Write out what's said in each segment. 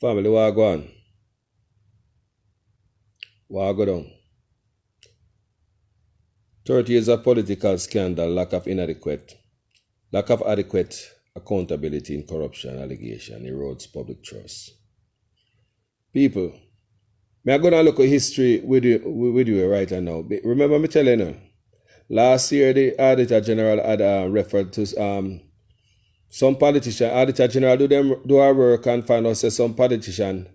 Family, what go on? What go down? 30 years of political scandal, lack of adequate accountability in corruption allegation erodes public trust. People, may I go down and look at history with you right now. Remember me telling you, last year the Auditor General had referred to some politician. Auditor General do our work and find out say some politician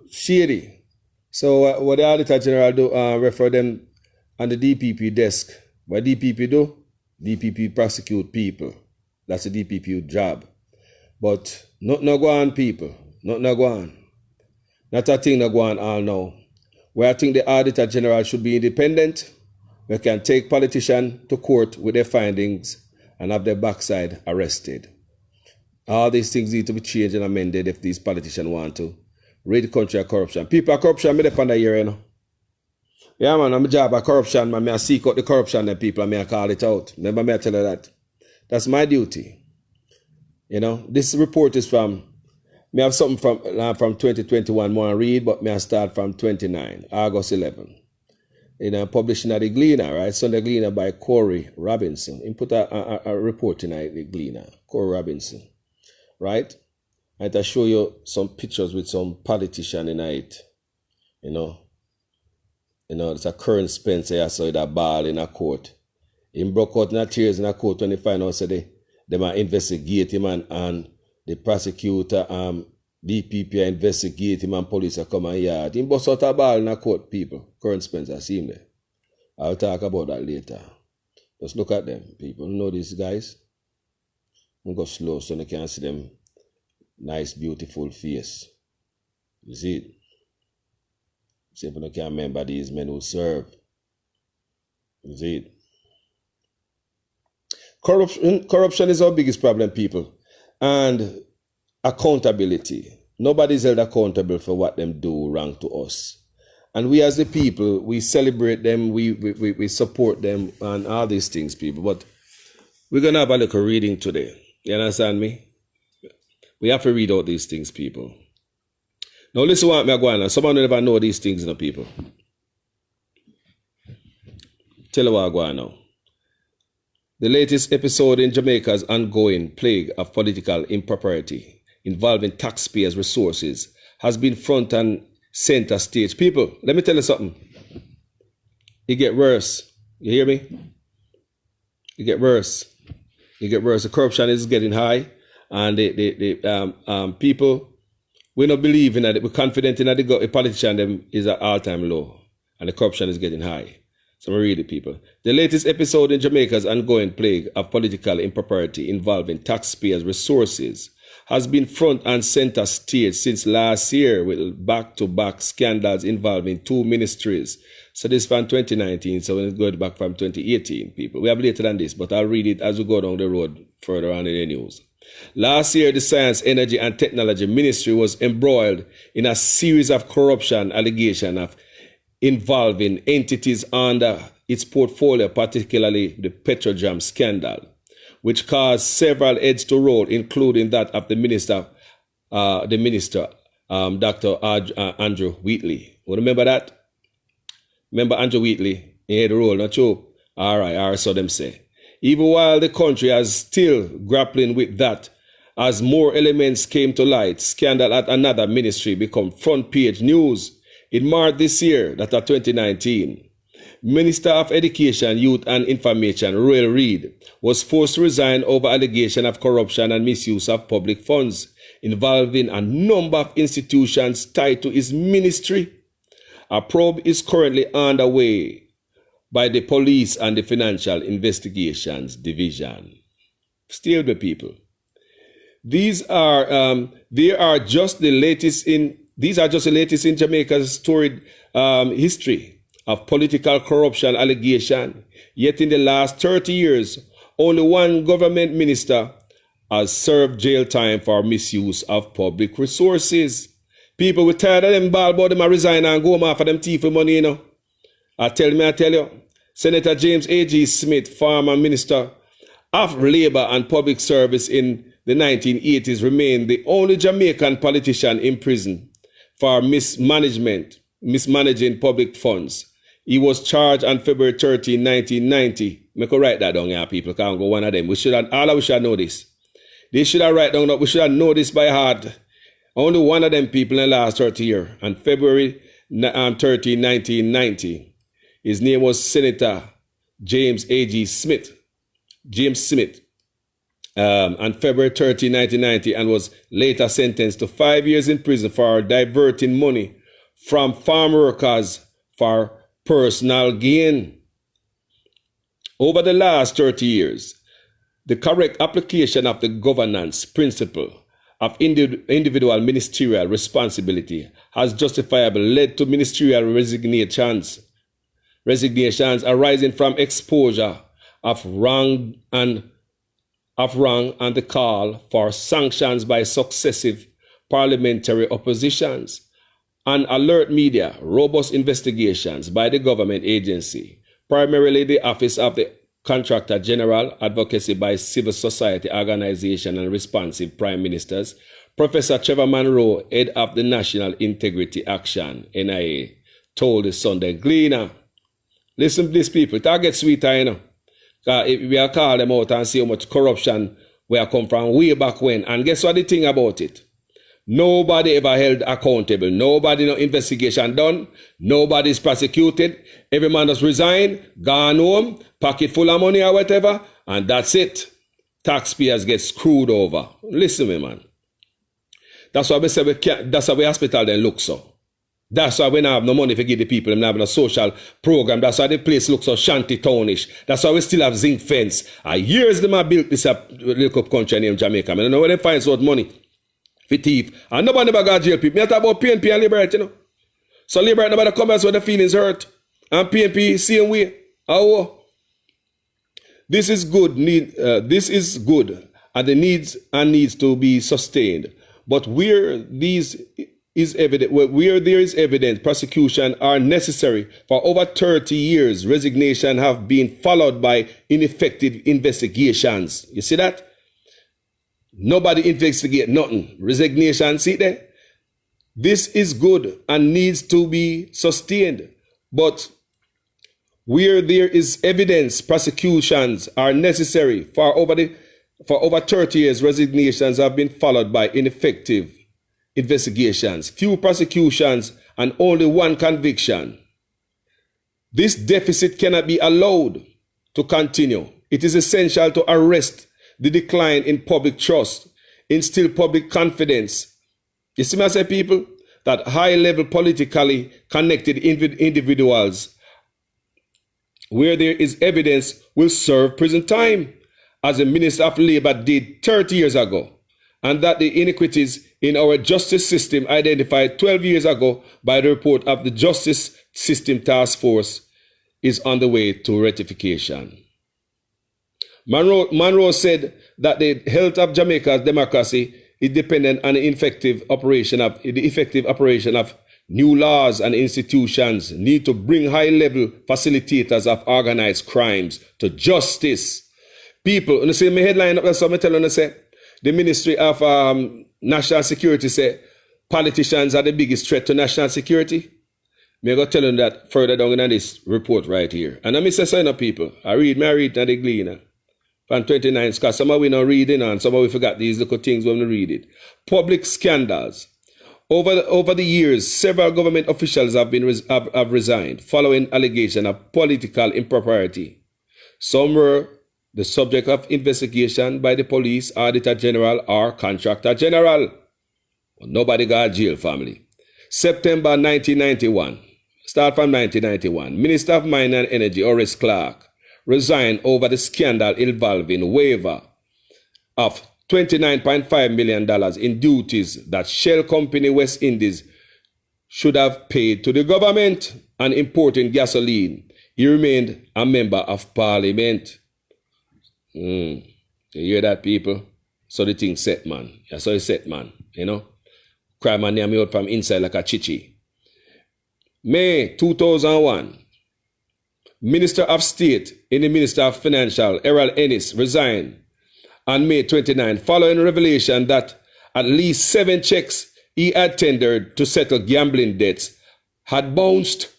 shady. So what the Auditor General do refer them on the DPP desk. What DPP do? DPP prosecute people. That's the DPP job. But not no go on, people. Not no go on. Not a thing no go on all now. Where I think the Auditor General should be independent. We can take politicians to court with their findings and have their backside arrested. All these things need to be changed and amended if these politicians want to rid the country of corruption. People are corruption, me depend on here, you know. Yeah, man, I'm a job of corruption, man. I seek out the corruption and people and I call it out. Remember me I tell you that. That's my duty. You know, this report is from, me have something from 2021 more to read, but me I start from 29, August 11. Publishing at the Gleaner, right? Sunday Gleaner by Corey Robinson. He put a report in the Gleaner, Corey Robinson, right? And I show you some pictures with some politician in it, you know. It's a current Spencer, I saw that ball in a court. He broke out in tears in a court when he find out say they might investigate him and the prosecutor, DPP investigate him and police are come and yard. He bust out a ball in a court, people. Current Spencer, see him there. I'll talk about that later. Just look at them, people. You know these guys? I'm go slow so they can see them nice, beautiful face. You see it? See if you can remember these men who serve. You see it? Corruption is our biggest problem, people. And accountability. Nobody's held accountable for what them do wrong to us. And we as the people, we celebrate them, we support them and all these things, people. But we're going to have a little reading today. You understand me? We have to read out these things, people. Now listen what I'm going on. Someone never know these things, you know, people. Tell you what I'm going now. The latest episode in Jamaica's ongoing plague of political impropriety involving taxpayers' resources has been front and center stage. People, let me tell you something. It get worse. You hear me? It get worse. It get worse. The corruption is getting high, and the people, we not believe in that. We're confident in that the politician them is at all-time low, and the corruption is getting high. So we read it, people. The latest episode in Jamaica's ongoing plague of political impropriety involving taxpayers' resources has been front and center stage since last year with back-to-back scandals involving two ministries. So this from 2019, so it's going back from 2018, people. We have later than this, but I'll read it as we go down the road further on in the news. Last year, the Science, Energy and Technology Ministry was embroiled in a series of corruption allegations involving entities under its portfolio, particularly the Petrojam scandal, which caused several heads to roll, including that of the minister, Dr. Andrew Wheatley. Remember that? Remember Andrew Wheatley? He had a role, not you? All right, so them say. Even while the country is still grappling with that, as more elements came to light, scandal at another ministry become front page news. In March this year, that of 2019, Minister of Education, Youth and Information, Royal Reid, was forced to resign over allegation of corruption and misuse of public funds involving a number of institutions tied to his ministry. A probe is currently underway by the Police and the Financial Investigations Division. Still, the people. These are just the latest in Jamaica's storied history of political corruption allegation. Yet in the last 30 years, only one government minister has served jail time for misuse of public resources. People were tired of them ball about them and resign and go off for them thief for money, you know. I tell you, Senator James A.G. Smith, former Minister of Labour and Public Service in the 1980s, remained the only Jamaican politician in prison for mismanaging public funds. He was charged on February 13, 1990. I could write that down here, people. Can't go one of them. We should know this. They should have write down. We should have know this by heart. Only one of them people in the last 30 years. On February 13, 1990, his name was Senator James A.G. Smith. James Smith. On February 13, 1990, and was later sentenced to 5 years in prison for diverting money from farm workers for personal gain. Over the last 30 years, the correct application of the governance principle of individual ministerial responsibility has justifiably led to ministerial resignations arising from exposure of wrong and the call for sanctions by successive parliamentary oppositions, and alert media, robust investigations by the government agency, primarily the Office of the Contractor General, advocacy by civil society organization and responsive prime ministers. Professor Trevor Monroe, head of the National Integrity Action, NIA, told the Sunday Gleaner. Listen to these people, it all gets sweeter, you know. We are call them out and see how much corruption where I come from way back when. And guess what the thing about it? Nobody ever held accountable. Nobody no investigation done. Nobody's prosecuted. Every man just resigned, gone home, pocket full of money or whatever, and that's it. Taxpayers get screwed over. Listen to me, man. That's why we say that's why the hospital then look so. That's why we don't have no money to give the people. We don't have no social program. That's why the place looks so shanty townish. That's why we still have zinc fence. Years them have built this little country named Jamaica. I don't know where they find so much money for thief. And nobody never got jail people. Me talk about PNP and Liberty, you know. So Liberty nobody come as when the feelings hurt. And PNP same way. Oh, this is good. This is good, and the needs to be sustained. But where there is evidence prosecution are necessary for over 30 years, resignation have been followed by ineffective investigations. You see that? Nobody investigate nothing. Resignation, see there? This is good and needs to be sustained. But where there is evidence prosecutions are necessary for over 30 years, resignations have been followed by ineffective investigations, few prosecutions, and only one conviction. This deficit cannot be allowed to continue. It is essential to arrest the decline in public trust, instill public confidence. You see me say, people, that high-level politically connected individuals, where there is evidence, will serve prison time, as the Minister of Labour did 30 years ago, and that the inequities in our justice system identified 12 years ago by the report of the Justice System Task Force is on the way to rectification. Monroe said that the health of Jamaica's democracy is dependent on the effective operation of new laws, and institutions need to bring high-level facilitators of organized crimes to justice. People, you see my headline up there, so I tell you, say, the Ministry of National Security say politicians are the biggest threat to national security. Me go tell you that further down in this report right here. And I me say sign up people. I read now the Gleaner. From 29 because some of we not reading and some of we forgot these little things when we read it. Public scandals. Over the years, several government officials have resigned following allegation of political impropriety. Some were the subject of investigation by the police, auditor general, or contractor general. Nobody got jail, family. September 1991. Start from 1991. Minister of Mine and Energy, Horace Clark, resigned over the scandal involving waiver of $29.5 million in duties that Shell Company West Indies should have paid to the government on importing gasoline. He remained a member of parliament. You hear that, people? So the thing set, man. Yeah, so it's set, man. You know? Crime man near me out from inside like a chichi. May 2001. Minister of State in the Minister of Financial, Errol Ennis, resigned on May 29, following revelation that at least 7 checks he had tendered to settle gambling debts had bounced.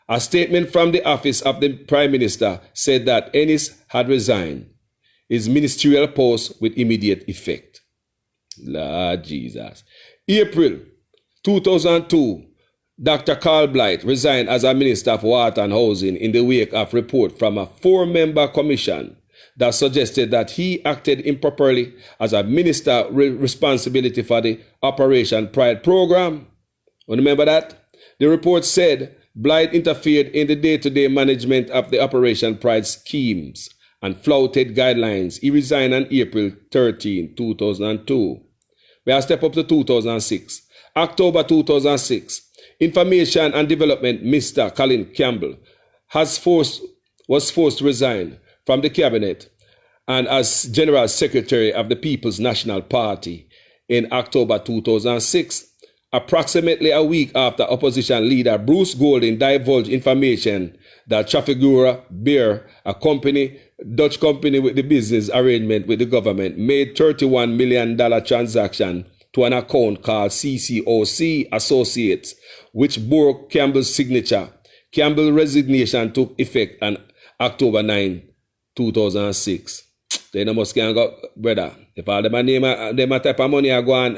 A statement from the office of the Prime Minister said that Ennis had resigned his ministerial post with immediate effect. Lord Jesus. April 2002, Dr. Carl Blight resigned as a Minister of Water and Housing in the wake of report from a 4-member commission that suggested that he acted improperly as a minister with responsibility for the Operation Pride program. Remember that? The report said Blight interfered in the day-to-day management of the Operation Pride schemes and flouted guidelines. He resigned on April 13, 2002. We have step up to 2006. October 2006, Information and Development Mr. Colin Campbell was forced to resign from the cabinet and as General Secretary of the People's National Party in October 2006, approximately a week after opposition leader Bruce Golding divulged information that Trafigura Beer, a Dutch company with the business arrangement with the government, made $31 million transaction to an account called CCOC Associates, which bore Campbell's signature. Campbell's resignation took effect on October 9, 2006. They no must can go, brother. If all them type of money are going,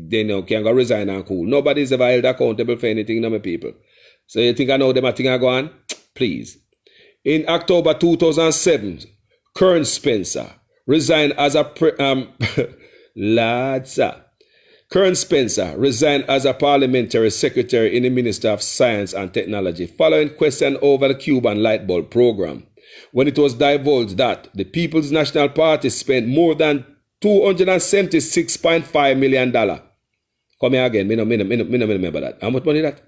they no can go resign and cool. Nobody's ever held accountable for anything, no, my people. So you think I know them a thing are going? Please. In October 2007, Kern Spencer resigned as a Kern Spencer resigned as a parliamentary secretary in the Ministry of Science and Technology following question over the Cuban light bulb program, when it was divulged that the People's National Party spent more than $276.5 million. Come here again, me no remember that. How much money that?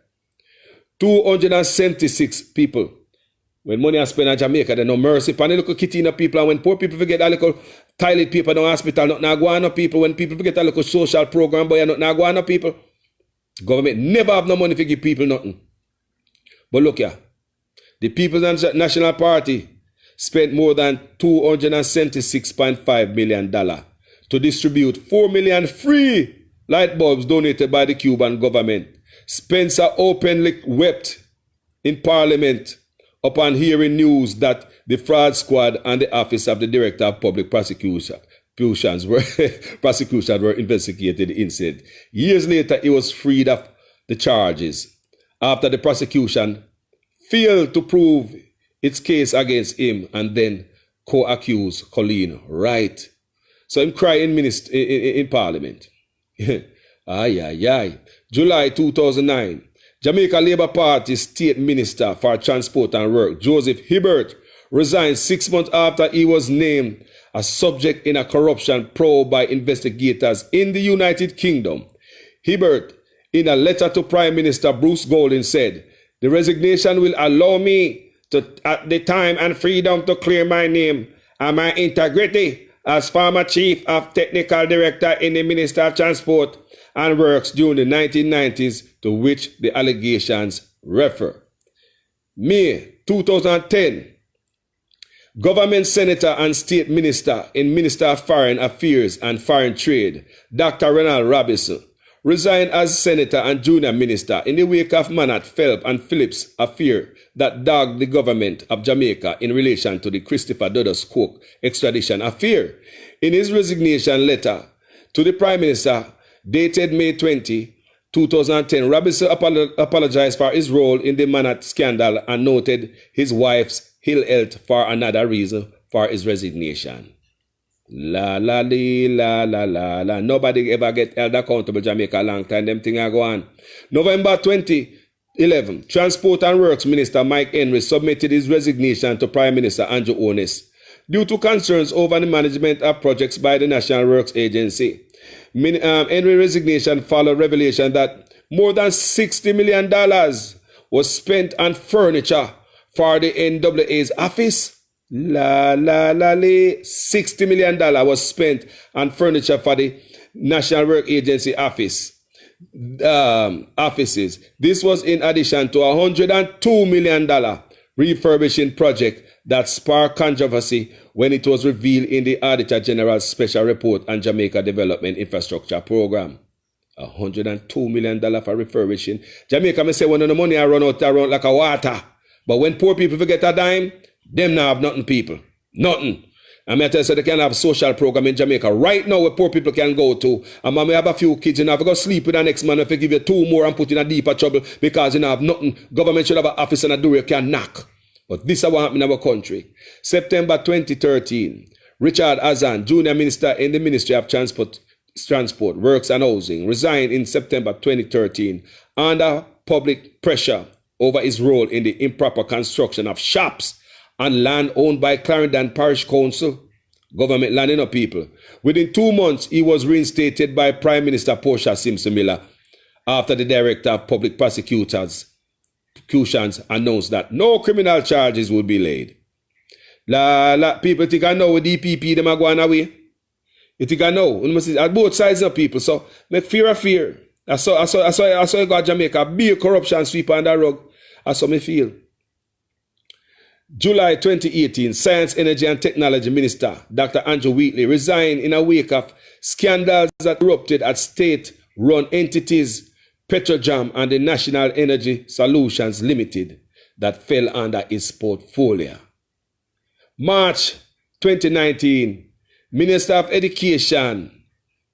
276 people. When money is spent in Jamaica, there's no mercy. Pan the little kitty people, and when poor people forget a little toilet paper in the hospital, not now go on people. When people forget a little social program, but not now go on people. Government never have no money to give people nothing. But look here, the People's National Party spent more than $276.5 million to distribute 4 million free light bulbs donated by the Cuban government. Spencer openly wept in Parliament upon hearing news that the fraud squad and the Office of the Director of Public Prosecutions were investigated the incident. Years later, he was freed of the charges after the prosecution failed to prove its case against him and then co-accused Colleen Wright. So him crying in Parliament. July 2009, Jamaica Labour Party State Minister for Transport and Work, Joseph Hibbert, resigned 6 months after he was named a subject in a corruption probe by investigators in the United Kingdom. Hibbert, in a letter to Prime Minister Bruce Golding, said, "The resignation will allow me at the time and freedom to clear my name and my integrity as former Chief of Technical Director in the Ministry of Transport and Works during the 1990s, to which the allegations refer." May 2010, Government Senator and State Minister in Minister of Foreign Affairs and Foreign Trade, Dr. Ronald Robinson, resigned as Senator and Junior Minister in the wake of Manat, Phelps and Phillips affair that dogged the government of Jamaica in relation to the Christopher Doddus Cook extradition affair. In his resignation letter to the Prime Minister, dated May 20, 2010, Robinson apologized for his role in the Manat scandal and noted his wife's ill health for another reason for his resignation. Nobody ever get held accountable Jamaica a long time. Them thing are go on. November 2011, Transport and Works Minister Mike Henry submitted his resignation to Prime Minister Andrew Onis due to concerns over the management of projects by the National Works Agency. Henry's resignation followed revelation that more than $60 million was spent on furniture for the NWA's office. $60 million was spent on furniture for the National Work Agency offices. This was in addition to $102 million refurbishing project that sparked controversy when it was revealed in the Auditor General's special report on Jamaica Development Infrastructure Program. $102 million for refurbishing. Jamaica may say when the money I run out like a water. But when poor people forget a dime, them now have nothing, people. Nothing. I mean, I tell you, so they can have a social program in Jamaica right now where poor people can go to. And I may have a few kids, you know, if you go sleep with the next man, if they give you 2 more and put in a deeper trouble because you know have nothing. Government should have an office and a door you can knock. But this is what happened in our country. September 2013, Richard Azan, Junior Minister in the Ministry of Transport, Works and Housing, resigned in September 2013 under public pressure over his role in the improper construction of shops and land owned by Clarendon Parish Council, government land, people. Within 2 months, he was reinstated by Prime Minister Portia Simpson Miller after the Director of Public Prosecutions announced that no criminal charges would be laid. People think I know with DPP, them are going away. You think I know? At both sides of people. So, make fear of fear. I saw you got Jamaica, big corruption sweep under the rug. That's how me feel. July 2018, Science, Energy and Technology Minister Dr. Andrew Wheatley resigned in a wake of scandals that erupted at state-run entities, Petrojam and the National Energy Solutions Limited, that fell under his portfolio. March 2019, Minister of Education,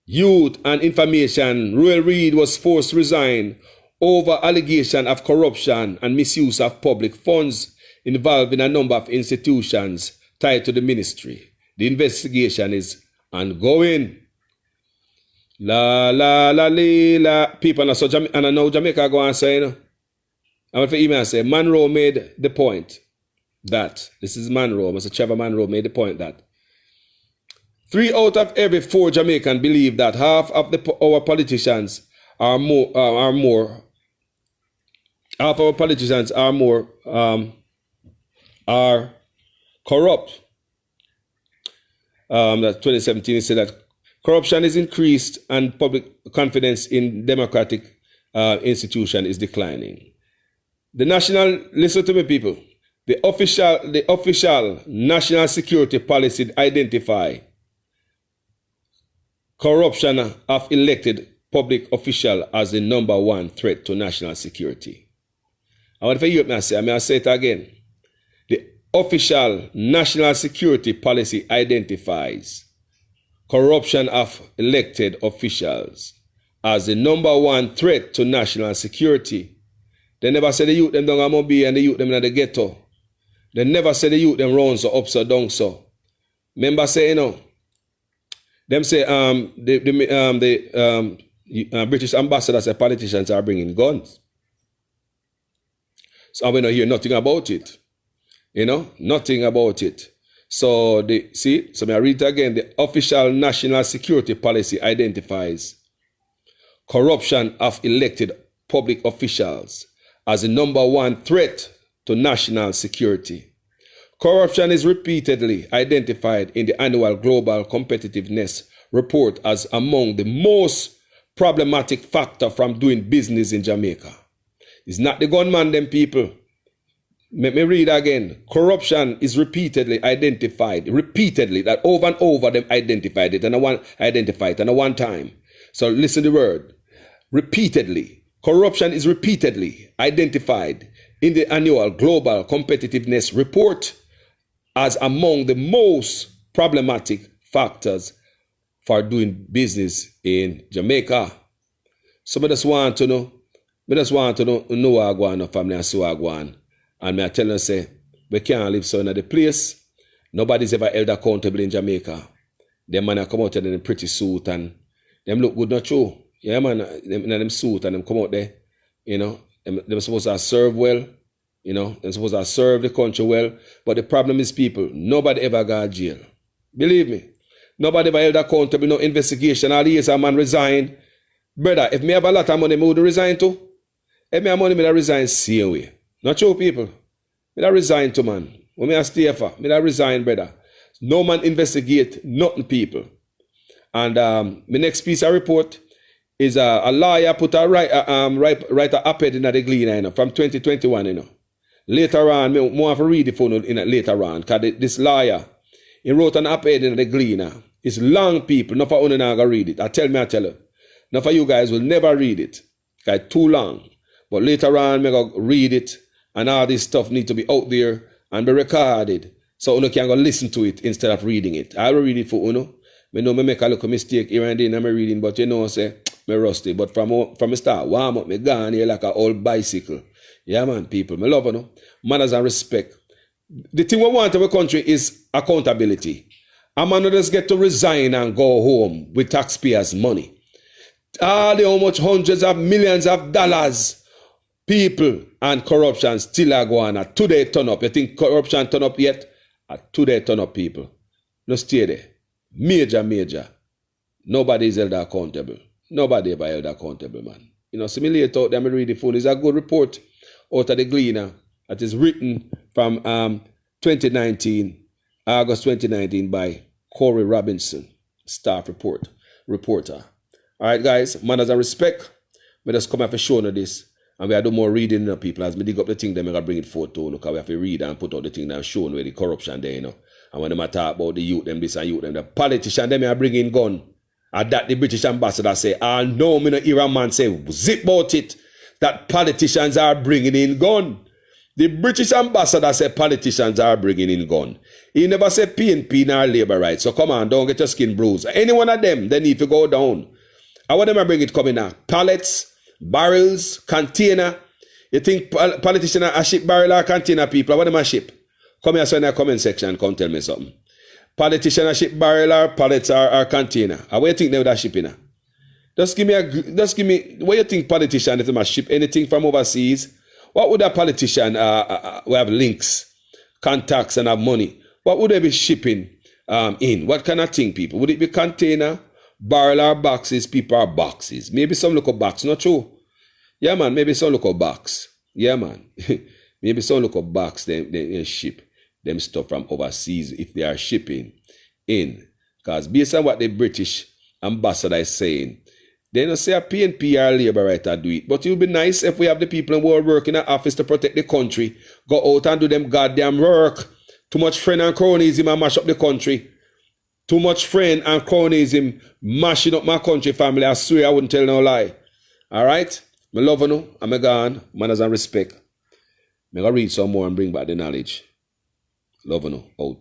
Youth and Information, Royal Reid, was forced to resign over allegation of corruption and misuse of public funds involving a number of institutions tied to the ministry. The investigation is ongoing. People, and I know Jamaica go and say, you know, I'm going to email and say, Monroe made the point that, this is Monroe, Mr. Trevor Monroe made the point that 3 out of every 4 Jamaicans believe that half of our politicians are corrupt. That 2017 said that corruption is increased and public confidence in democratic institution is declining. Listen to me, people. The official national security policy identify corruption of elected public official as the number 1 threat to national security. I want to hear me say, I say it again. The official national security policy identifies corruption of elected officials as the number 1 threat to national security. They never say the youth them down a mobile and the youth them in the ghetto. They never say the youth them round so up so down so. Remember say, you know, them say British ambassadors say politicians are bringing guns. So we don't hear nothing about it. You know, nothing about it. So may I read it again. The official national security policy identifies corruption of elected public officials as the number 1 threat to national security. Corruption is repeatedly identified in the annual Global Competitiveness Report as among the most problematic factor from doing business in Jamaica. It's not the gunman, them people. Let me read again. Corruption is repeatedly identified, that over and over them identified it, and I want identify it, and one time. So listen to the word. Repeatedly. Corruption is repeatedly identified in the annual Global Competitiveness Report as among the most problematic factors for doing business in Jamaica. So I just want to know what I go on, family and so I go on. And I tell them, say, we can't live so in the place. Nobody's ever held accountable in Jamaica. Them man come out in a pretty suit and them look good, not true. Yeah, man, them in them suit and them come out there, you know, them supposed to serve well. You know, they're supposed to serve the country well. But the problem is, people, nobody ever got jail. Believe me. Nobody ever held accountable, no investigation. All the years a man resigned. Brother, if me have a lot of money, me would resign too. If me have money, me would resign same way. Not true, people. Me would resign to, man. When me a stay for, me would resign, brother. No man investigate nothing, people. And my next piece of report is a lawyer put a write a op-ed in the Gleaner, you know, from 2021, you know. Later on, I want to read it for you later on, because this lawyer, he wrote an op-ed in the Gleaner. It's long, people. Not for you not gonna read it. I tell you. Not for you guys will never read it. Because it's too long. But later on, I'm going to read it. And all this stuff need to be out there and be recorded. So you can go listen to it instead of reading it. I will read it for you. I know I make a little mistake here and there in my reading. But you know, say, I'm rusty. But from the start, warm up, I'm gone here like an old bicycle. Yeah, man, people. I love you. Manners and respect. The thing we want in our country is accountability. A man who just get to resign and go home with taxpayers' money. All the how much hundreds of millions of dollars people and corruption still are going on. Today turn up. You think corruption turn up yet? Today turn up, people. No stay there. Major. Nobody is held accountable. Nobody ever held accountable, man. You know, simulate out there, I read the phone. It's a good report out of the Gleaner that is written from 2019, August 2019 by Corey Robinson, staff reporter. All right, guys, manners and respect. We just come after showing this, and we have to do more reading, you know, people. As we dig up the thing, then we gotta bring it forth to, because we have to read and put out the thing and show where the corruption there, you know. And when they talk about the youth, them this and youth, them the politician, them are bringing gun. And that the British ambassador say, no, me no hear a man say, zip about it, that politicians are bringing in gun. The British ambassador say politicians are bringing in gun. He never say PNP nor labor rights. So come on, don't get your skin bruised. Any one of them, they need to go down. And what them are bringing it coming now? Pallets, barrels, container. You think politicians are ship barrel or container, people? What them are ship? Come here, so in the comment section, come tell me something. Politicians are ship barrel or pallets or container. And what you think they would have shipping? Just give me, what you think politicians, if they must ship anything from overseas? What would a politician who have links, contacts, and have money? What would they be shipping in? What kind of thing, people? Would it be container, barrel, or boxes? People are boxes. Maybe some look at box, not true. Yeah, man, maybe some look at box. Yeah, man. Maybe some look at box, they ship them stuff from overseas if they are shipping in. Because based on what the British ambassador is saying, they don't say a PNP or labor right to do it. But it would be nice if we have the people who are working in the office to protect the country, go out and do them goddamn work. Too much friend and cronyism and mash up the country. Too much friend and cronyism mashing up my country, family. I swear I wouldn't tell no lie. Alright? I love you. I'm gone. Manners and respect. I'm going to read some more and bring back the knowledge. Love you. Out.